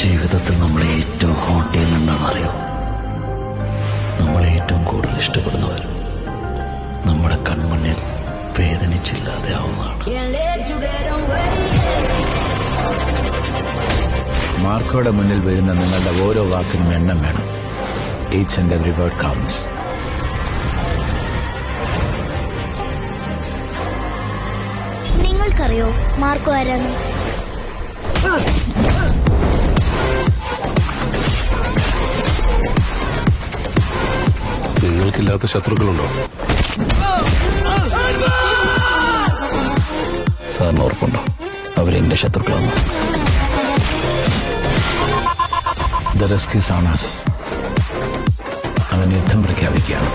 ജീവിതത്തിൽ നമ്മളെ ഏറ്റവും ഹോട്ട് ചെയ്യുന്നുണ്ടെന്നറിയോ? നമ്മളെ ഏറ്റവും കൂടുതൽ ഇഷ്ടപ്പെടുന്നവർ നമ്മുടെ കൺമുന്നിൽ വേദനിച്ചില്ലാതെ ആവുന്നതാണ്. മാർക്കോയുടെ മുന്നിൽ വീഴുന്ന നിങ്ങളുടെ ഓരോ വാക്കിനും എണ്ണം വേണം. Each and every word counts. നിങ്ങൾക്കറിയോ മാർക്കോ ആരാന്ന്? നിങ്ങൾക്കില്ലാത്ത ശത്രുക്കളുണ്ടോ? സാറിന് ഓർപ്പുണ്ടോ അവരെന്റെ ശത്രുക്കളാണ്? The risk is on us. അവൻ യുദ്ധം പ്രഖ്യാപിക്കുകയാണ്.